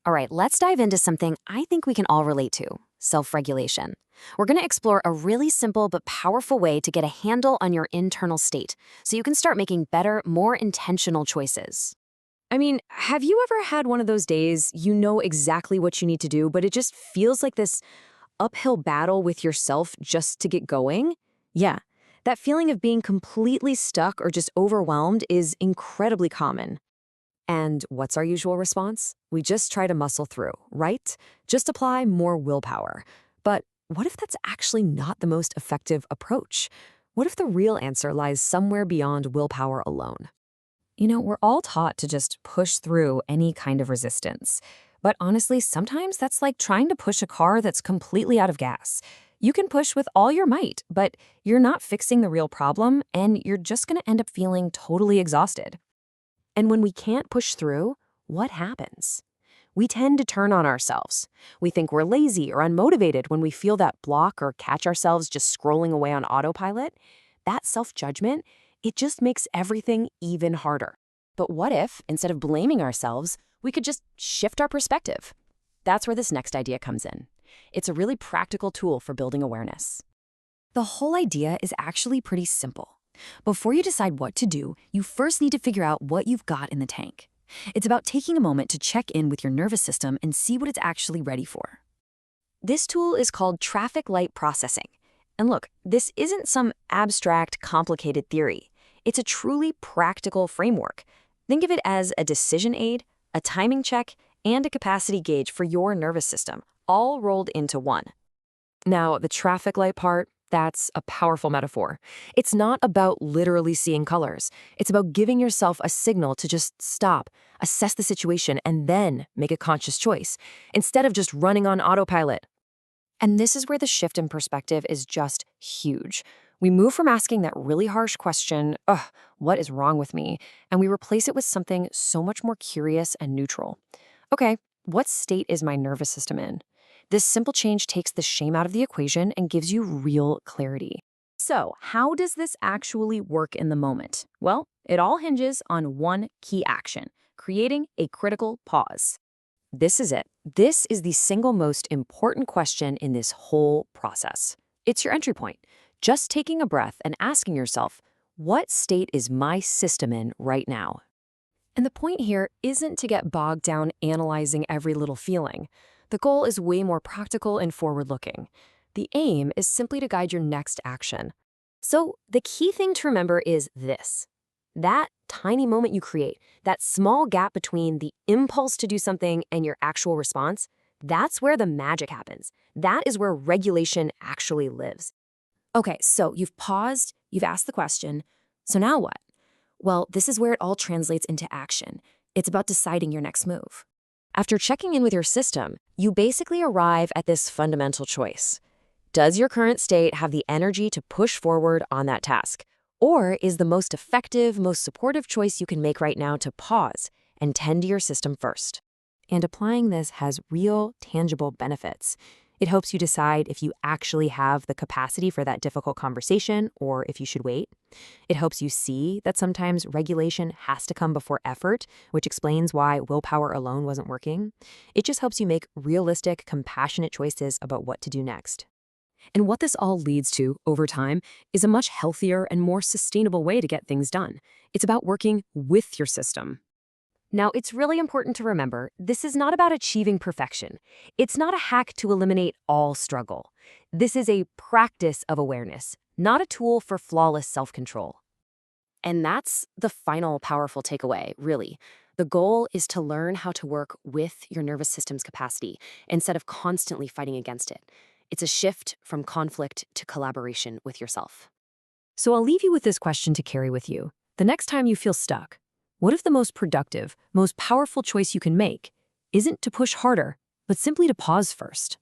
All right, let's dive into something I think we can all relate to: self-regulation. We're going to explore a really simple but powerful way to get a handle on your internal state so you can start making better, more intentional choices. I mean, have you ever had one of those days you know exactly what you need to do, but it just feels like this uphill battle with yourself just to get going? Yeah, that feeling of being completely stuck or just overwhelmed is incredibly common. And what's our usual response? We just try to muscle through, right? Just apply more willpower. But what if that's actually not the most effective approach? What if the real answer lies somewhere beyond willpower alone? We're all taught to just push through any kind of resistance. But honestly, sometimes that's like trying to push a car that's completely out of gas. You can push with all your might, but you're not fixing the real problem, and you're just going to end up feeling totally exhausted. And when we can't push through, what happens? We tend to turn on ourselves. We think we're lazy or unmotivated when we feel that block or catch ourselves just scrolling away on autopilot. That self-judgment, it just makes everything even harder. But what if, instead of blaming ourselves, we could just shift our perspective? That's where this next idea comes in. It's a really practical tool for building awareness. The whole idea is actually pretty simple. Before you decide what to do, you first need to figure out what you've got in the tank. It's about taking a moment to check in with your nervous system and see what it's actually ready for. This tool is called traffic light processing. And look, this isn't some abstract, complicated theory. It's a truly practical framework. Think of it as a decision aid, a timing check, and a capacity gauge for your nervous system, all rolled into one. Now, the traffic light part, that's a powerful metaphor. It's not about literally seeing colors. It's about giving yourself a signal to just stop, assess the situation, and then make a conscious choice, instead of just running on autopilot. And this is where the shift in perspective is just huge. We move from asking that really harsh question, ugh, what is wrong with me? And we replace it with something so much more curious and neutral. Okay, what state is my nervous system in? This simple change takes the shame out of the equation and gives you real clarity. So, how does this actually work in the moment? Well, it all hinges on one key action: creating a critical pause. This is it. This is the single most important question in this whole process. It's your entry point. Just taking a breath and asking yourself, what state is my system in right now? And the point here isn't to get bogged down analyzing every little feeling. The goal is way more practical and forward-looking. The aim is simply to guide your next action. So the key thing to remember is this: that tiny moment you create, that small gap between the impulse to do something and your actual response, that's where the magic happens. That is where regulation actually lives. Okay, so you've paused, you've asked the question, so now what? Well, this is where it all translates into action. It's about deciding your next move. After checking in with your system, you basically arrive at this fundamental choice. Does your current state have the energy to push forward on that task? Or is the most effective, most supportive choice you can make right now to pause and tend to your system first? And applying this has real, tangible benefits. It helps you decide if you actually have the capacity for that difficult conversation or if you should wait. It helps you see that sometimes regulation has to come before effort, which explains why willpower alone wasn't working. It just helps you make realistic, compassionate choices about what to do next. And what this all leads to, over time, is a much healthier and more sustainable way to get things done. It's about working with your system. Now, it's really important to remember, this is not about achieving perfection. It's not a hack to eliminate all struggle. This is a practice of awareness, not a tool for flawless self-control. And that's the final powerful takeaway, really. The goal is to learn how to work with your nervous system's capacity instead of constantly fighting against it. It's a shift from conflict to collaboration with yourself. So I'll leave you with this question to carry with you. The next time you feel stuck, what if the most productive, most powerful choice you can make isn't to push harder, but simply to pause first?